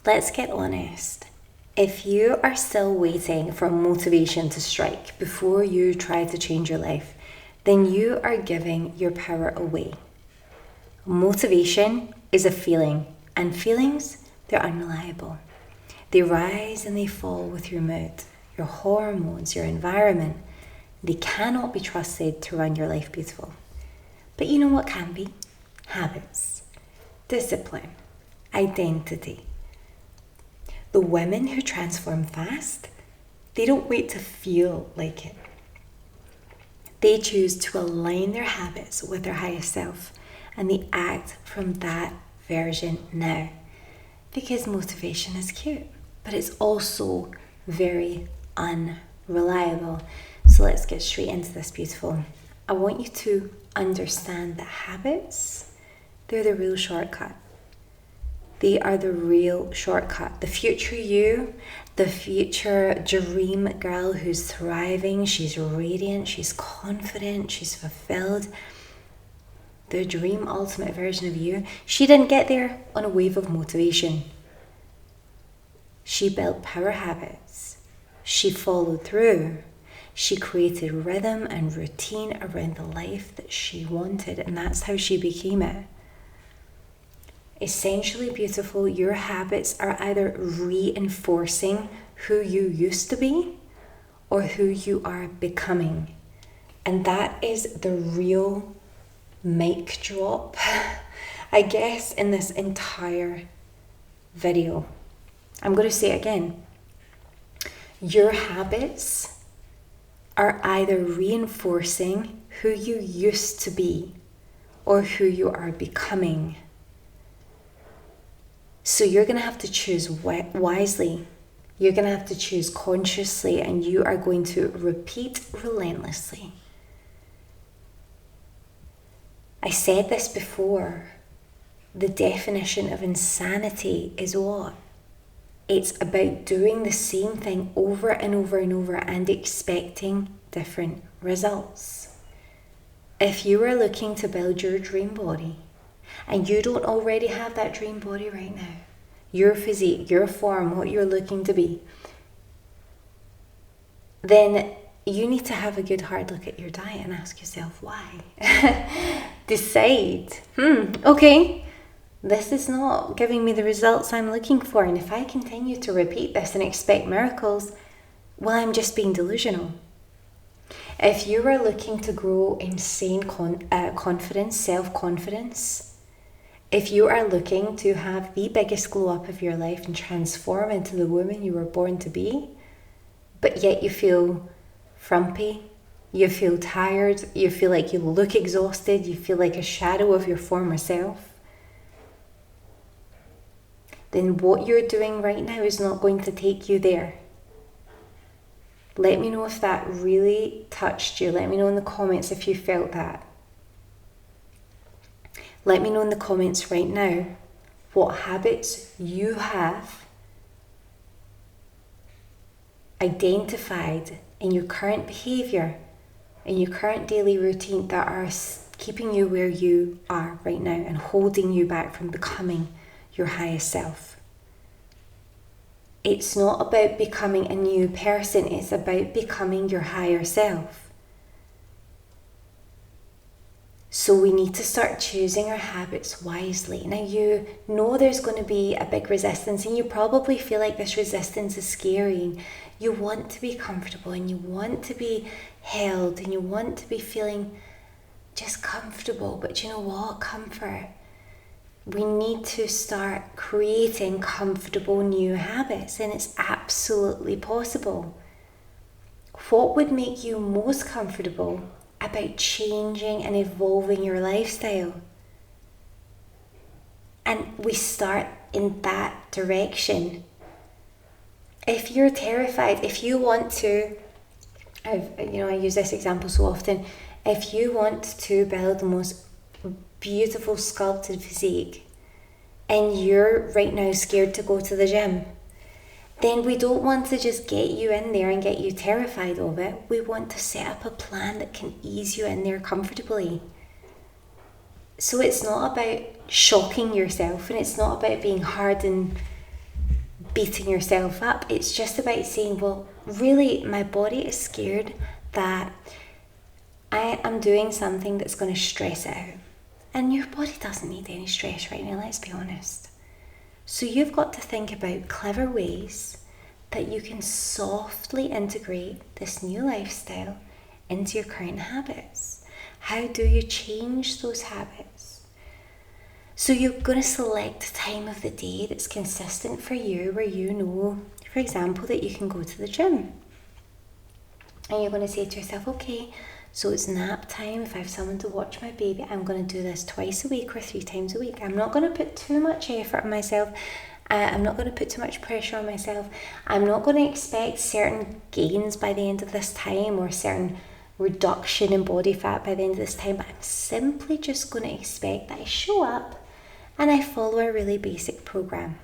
let's get honest. If you are still waiting for motivation to strike before you try to change your life, then you are giving your power away. Motivation is a feeling, and feelings, they're unreliable. They rise and they fall with your mood, your hormones, your environment. They cannot be trusted to run your life beautiful. But you know what can be? Habits, discipline, identity. The women who transform fast, they don't wait to feel like it. They choose to align their habits with their highest self, and they act from that version now. Because motivation is cute, but it's also very unreliable. So let's get straight into this, beautiful. I want you to understand that habits, they're the real shortcut. They are the real shortcut. The future you, the future dream girl who's thriving, she's radiant, she's confident, she's fulfilled. The dream ultimate version of you, she didn't get there on a wave of motivation. She built power habits. She followed through. She created rhythm and routine around the life that she wanted, and that's how she became it. Essentially, beautiful, your habits are either reinforcing who you used to be or who you are becoming. And that is the real mic drop, I guess, in this entire video. I'm going to say it again. Your habits are either reinforcing who you used to be or who you are becoming. So you're going to have to choose wisely. You're going to have to choose consciously, and you are going to repeat relentlessly. I said this before. The definition of insanity is what? It's about doing the same thing over and over and over and expecting different results. If you are looking to build your dream body, and you don't already have that dream body right now, your physique, your form, what you're looking to be, then you need to have a good hard look at your diet and ask yourself why. Decide, okay, this is not giving me the results I'm looking for, and if I continue to repeat this and expect miracles, well, I'm just being delusional. If you are looking to grow insane confidence, self-confidence, if you are looking to have the biggest glow up of your life and transform into the woman you were born to be, but yet you feel frumpy, you feel tired, you feel like you look exhausted, you feel like a shadow of your former self, then what you're doing right now is not going to take you there. Let me know if that really touched you. Let me know in the comments if you felt that. Let me know in the comments right now what habits you have identified in your current behavior, in your current daily routine, that are keeping you where you are right now and holding you back from becoming your highest self. It's not about becoming a new person, it's about becoming your higher self. So we need to start choosing our habits wisely. Now you know there's going to be a big resistance, and you probably feel like this resistance is scary. You want to be comfortable, and you want to be held, and you want to be feeling just comfortable. But you know what? Comfort. We need to start creating comfortable new habits, and it's absolutely possible. What would make you most comfortable about changing and evolving your lifestyle? And we start in that direction. If you're terrified, if you want to, I use this example so often, if you want to build the most beautiful sculpted physique and you're right now scared to go to the gym, then we don't want to just get you in there and get you terrified of it. We want to set up a plan that can ease you in there comfortably. So it's not about shocking yourself, and it's not about being hard and beating yourself up. It's just about saying, well, really, my body is scared that I am doing something that's going to stress it out. And your body doesn't need any stress right now, let's be honest. So you've got to think about clever ways that you can softly integrate this new lifestyle into your current habits. How do you change those habits? So you're going to select a time of the day that's consistent for you, where you know, for example, that you can go to the gym. And you're going to say to yourself, okay, so it's nap time. If I have someone to watch my baby, I'm going to do this twice a week or 3 times a week. I'm not going to put too much effort on myself. I'm not going to put too much pressure on myself. I'm not going to expect certain gains by the end of this time or certain reduction in body fat by the end of this time. But I'm simply just going to expect that I show up and I follow a really basic program.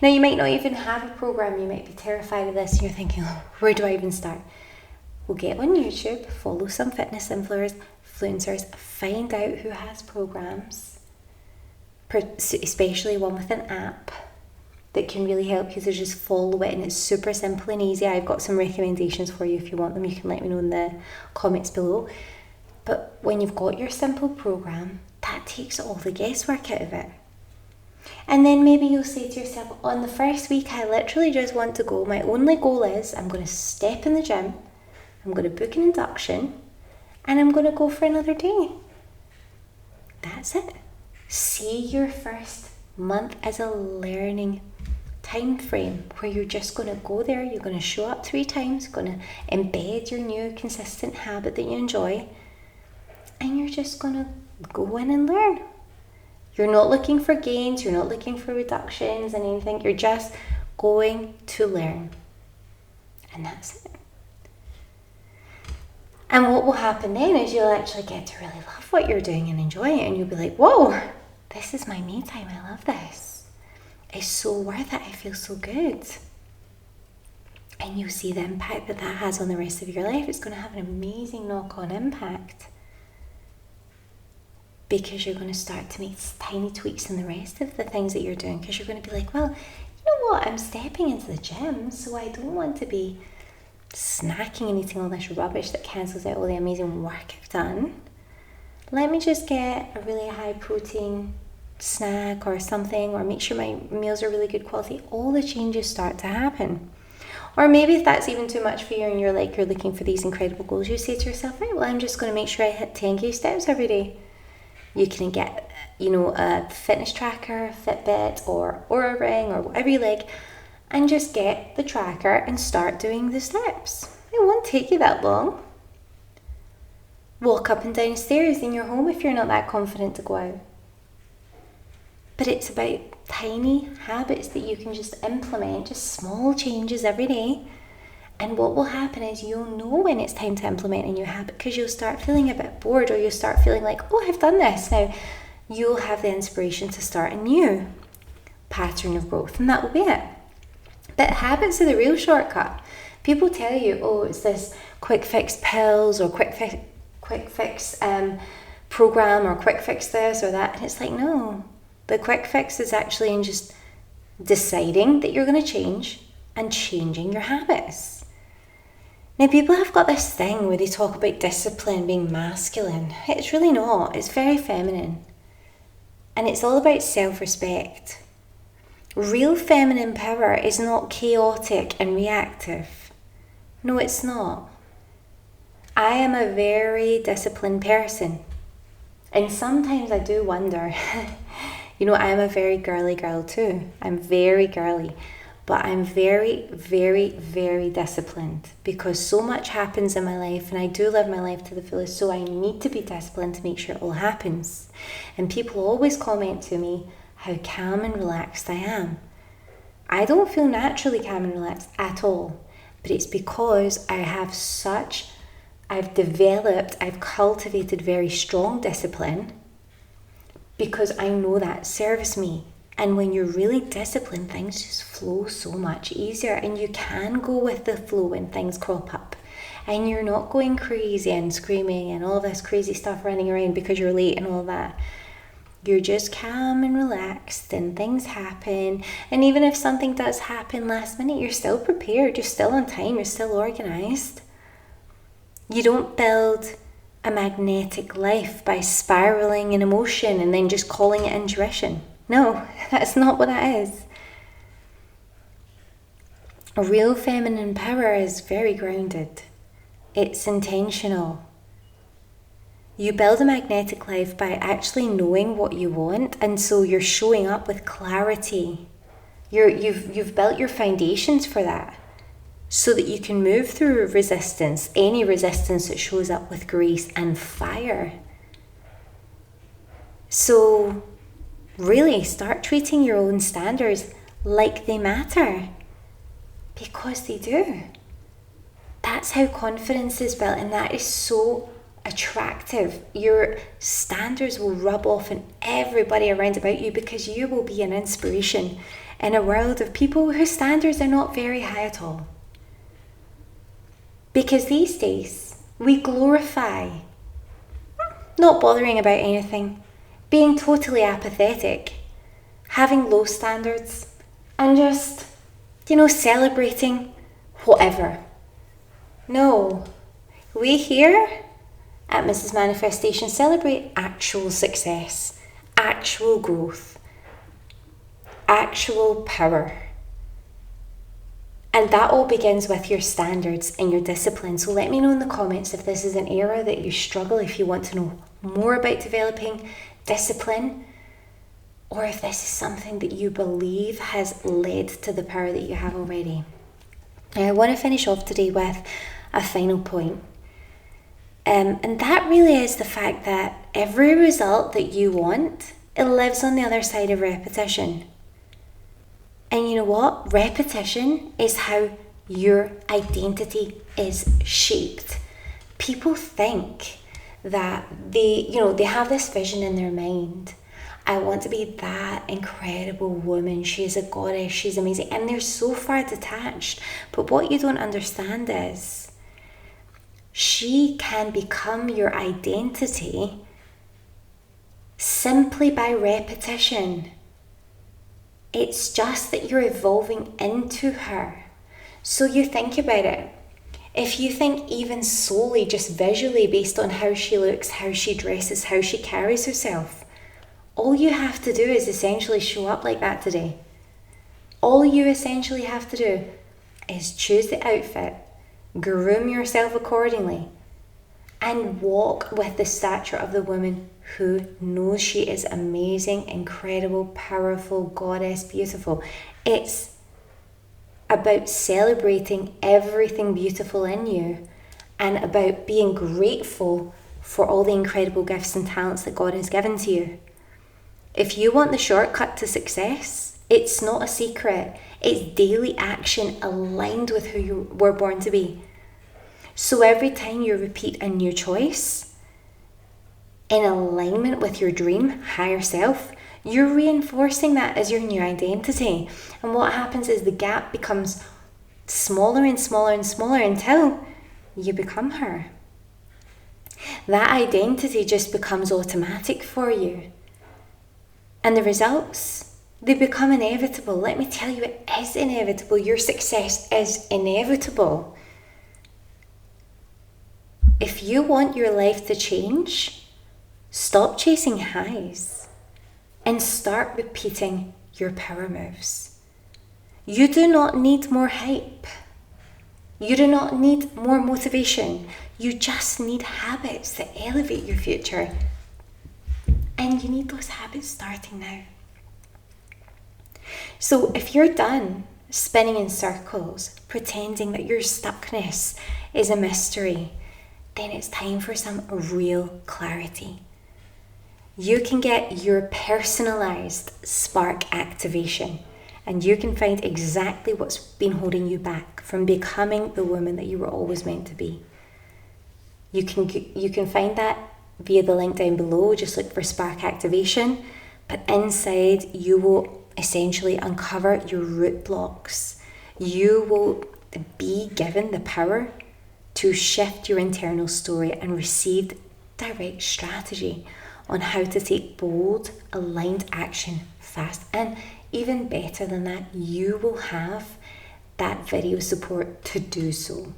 Now, you might not even have a program. You might be terrified of this and you're thinking, oh, where do I even start? Well, get on YouTube, follow some fitness influencers, find out who has programs, especially one with an app that can really help you to just follow it, and it's super simple and easy. I've got some recommendations for you. If you want them, you can let me know in the comments below. But when you've got your simple program, that takes all the guesswork out of it. And then maybe you'll say to yourself, on the first week, I literally just want to go. My only goal is I'm going to step in the gym, I'm going to book an induction, and I'm going to go for another day. That's it. See your first month as a learning time frame where you're just going to go there, you're going to show up 3 times, going to embed your new consistent habit that you enjoy, and you're just going to go in and learn. You're not looking for gains, you're not looking for reductions and anything, you're just going to learn. And that's it. And what will happen then is you'll actually get to really love what you're doing and enjoy it, and you'll be like, whoa, this is my me time, I love this. It's so worth it, I feel so good. And you'll see the impact that has on the rest of your life. It's going to have an amazing knock-on impact, because you're going to start to make tiny tweaks in the rest of the things that you're doing, because you're going to be like, well, you know what, I'm stepping into the gym, so I don't want to be snacking and eating all this rubbish that cancels out all the amazing work I've done. Let me just get a really high protein snack or something, or make sure my meals are really good quality. All the changes start to happen. Or maybe if that's even too much for you and you're looking for these incredible goals, you say to yourself, right, well, I'm just going to make sure I hit 10k steps every day. You can get, a fitness tracker, Fitbit, or Oura Ring, or whatever you like, and just get the tracker and start doing the steps. It won't take you that long. Walk up and down stairs in your home if you're not that confident to go out. But it's about tiny habits that you can just implement, just small changes every day. And what will happen is you'll know when it's time to implement a new habit, because you'll start feeling a bit bored, or you'll start feeling like, oh, I've done this. Now, you'll have the inspiration to start a new pattern of growth, and that will be it. But habits are the real shortcut. People tell you, oh, it's this quick fix pills, or quick fix program, or quick fix this or that. And it's like, no. The quick fix is actually in just deciding that you're going to change and changing your habits. Now, people have got this thing where they talk about discipline being masculine. It's really not. It's very feminine. And it's all about self-respect. Real feminine power is not chaotic and reactive. No, it's not. I am a very disciplined person. And sometimes I do wonder, I am a very girly girl too. I'm very girly. But I'm very, very, very disciplined, because so much happens in my life, and I do live my life to the fullest, so I need to be disciplined to make sure it all happens. And people always comment to me how calm and relaxed I am. I don't feel naturally calm and relaxed at all, but it's because I've cultivated very strong discipline, because I know that serves me. And when you're really disciplined, things just flow so much easier, and you can go with the flow when things crop up. And you're not going crazy and screaming and all this crazy stuff running around because you're late and all that. You're just calm and relaxed, and things happen. And even if something does happen last minute, you're still prepared, you're still on time, you're still organized. You don't build a magnetic life by spiraling in emotion and then just calling it intuition. No, that's not what that is. A real feminine power is very grounded. It's intentional. You build a magnetic life by actually knowing what you want, and so you're showing up with clarity. You've built your foundations for that, so that you can move through resistance, any resistance that shows up with grace and fire. So really start treating your own standards like they matter, because they do. That's how confidence is built, and that is so attractive. Your standards will rub off on everybody around about you, because you will be an inspiration in a world of people whose standards are not very high at all. Because these days we glorify not bothering about anything, being totally apathetic, having low standards, and just, celebrating whatever. No, we here at Mrs. Manifestation celebrate actual success, actual growth, actual power. And that all begins with your standards and your discipline. So let me know in the comments if this is an area that you struggle, if you want to know more about developing discipline, or if this is something that you believe has led to the power that you have already. Now, I want to finish off today with a final point. And that really is the fact that every result that you want, it lives on the other side of repetition. And you know what? Repetition is how your identity is shaped. People think that they have this vision in their mind. I want to be that incredible woman. She is a goddess. She's amazing. And they're so far detached. But what you don't understand is she can become your identity simply by repetition. It's just that you're evolving into her. So you think about it. If you think even solely, just visually, based on how she looks, how she dresses, how she carries herself, all you have to do is essentially show up like that today. All you essentially have to do is choose the outfit, groom yourself accordingly, and walk with the stature of the woman who knows she is amazing, incredible, powerful, goddess, beautiful. It's about celebrating everything beautiful in you, and about being grateful for all the incredible gifts and talents that God has given to you. If you want the shortcut to success, it's not a secret. It's daily action aligned with who you were born to be. So every time you repeat a new choice in alignment with your dream, higher self, you're reinforcing that as your new identity. And what happens is the gap becomes smaller and smaller and smaller until you become her. That identity just becomes automatic for you. And the results, they become inevitable. Let me tell you, it is inevitable. Your success is inevitable. If you want your life to change, stop chasing highs and start repeating your power moves. You do not need more hype. You do not need more motivation. You just need habits that elevate your future. And you need those habits starting now. So if you're done spinning in circles, pretending that your stuckness is a mystery, then it's time for some real clarity. You can get your personalised spark activation, and you can find exactly what's been holding you back from becoming the woman that you were always meant to be. You can find that via the link down below. Just look for spark activation, but inside you will essentially uncover your root blocks. You will be given the power to shift your internal story and receive direct strategy on how to take bold, aligned action fast. And even better than that, you will have that video support to do so.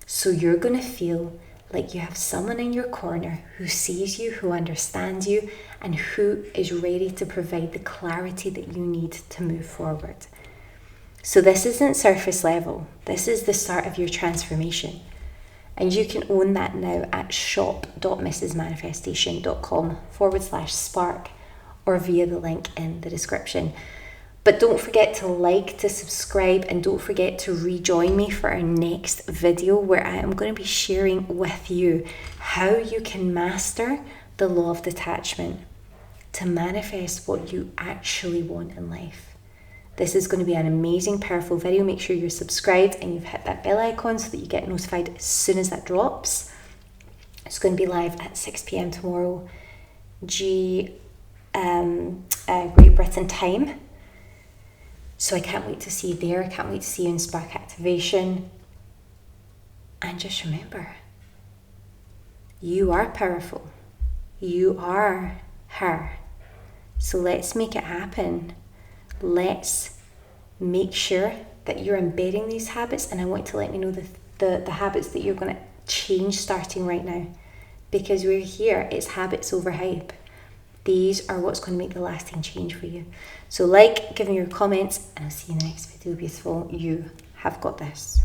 So you're going to feel like you have someone in your corner who sees you, who understands you, and who is ready to provide the clarity that you need to move forward. So this isn't surface level. This is the start of your transformation. And you can own that now at shop.mrsmanifestation.com/spark or via the link in the description. But don't forget to like, to subscribe, and don't forget to rejoin me for our next video where I am going to be sharing with you how you can master the law of detachment to manifest what you actually want in life. This is going to be an amazing, powerful video. Make sure you're subscribed and you've hit that bell icon so that you get notified as soon as that drops. It's going to be live at 6 p.m. tomorrow, Great Britain time. So I can't wait to see you there. I can't wait to see you in Spark Activation. And just remember, you are powerful. You are her. So let's make it happen. Let's make sure that you're embedding these habits. And I want to let me know the habits that you're going to change starting right now. Because we're here, it's habits over hype. These are what's going to make the lasting change for you. So give me your comments, and I'll see you in the next video, beautiful. You have got this.